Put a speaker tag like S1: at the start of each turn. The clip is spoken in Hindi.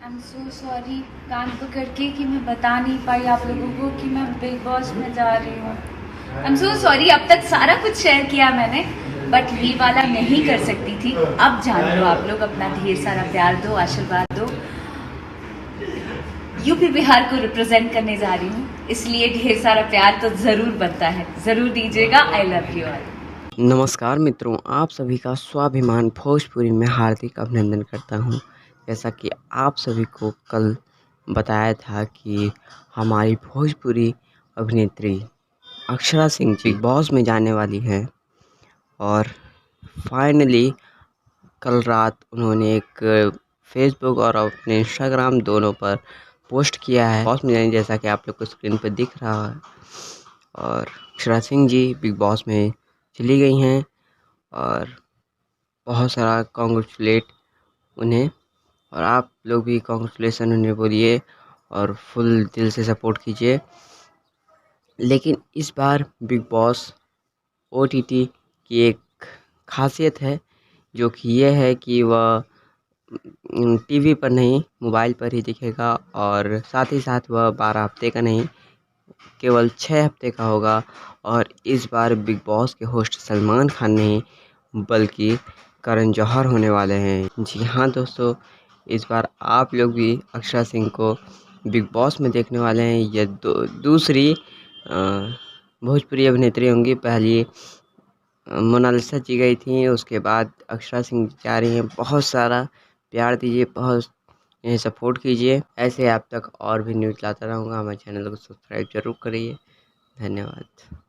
S1: आई एम सो सॉरी कान पकड़ के कि मैं बता नहीं पाई आप लोगों को कि मैं बिग बॉस में जा रही हूँ। आई एम सो सॉरी, अब तक सारा कुछ शेयर किया मैंने, बट ये वाला नहीं कर सकती थी। अब जान लो आप लोग, अपना ढेर सारा प्यार दो, आशीर्वाद दो। यूपी बिहार को रिप्रेजेंट करने जा रही हूँ, इसलिए ढेर सारा प्यार तो ज़रूर बनता है, ज़रूर दीजिएगा। I love you all.
S2: नमस्कार मित्रों, आप सभी का स्वाभिमान भोजपुरी में हार्दिक अभिनंदन करता हूं। जैसा कि आप सभी को कल बताया था कि हमारी भोजपुरी अभिनेत्री अक्षरा सिंह जी बिग बॉस में जाने वाली हैं और फाइनली कल रात उन्होंने एक फेसबुक और अपने इंस्टाग्राम दोनों पर पोस्ट किया है बॉस में जाने, जैसा कि आप लोग को स्क्रीन पर दिख रहा है। और अक्षरा सिंह जी बिग बॉस में चली गई हैं और बहुत सारा कॉन्ग्रेचुलेट उन्हें, और आप लोग भी कॉन्ग्रेचुलेसन उन्हें बोलिए और फुल दिल से सपोर्ट कीजिए। लेकिन इस बार बिग बॉस ओटीटी की एक खासियत है, जो कि ये है कि वह टीवी पर नहीं मोबाइल पर ही दिखेगा, और साथ ही साथ वह 12 हफ्ते का नहीं केवल 6 हफ्ते का होगा। और इस बार बिग बॉस के होस्ट सलमान खान नहीं बल्कि करण जौहर होने वाले हैं। जी हाँ दोस्तों, इस बार आप लोग भी अक्षरा सिंह को बिग बॉस में देखने वाले हैं। ये दूसरी भोजपुरी अभिनेत्री होंगी। पहली मोनालिसा जी गई थी, उसके बाद अक्षरा सिंह जा रही हैं। बहुत सारा प्यार दीजिए, बहुत इन्हें सपोर्ट कीजिए। ऐसे आप तक और भी न्यूज़ लाता रहूँगा। हमारे चैनल को सब्सक्राइब जरूर करिए। धन्यवाद।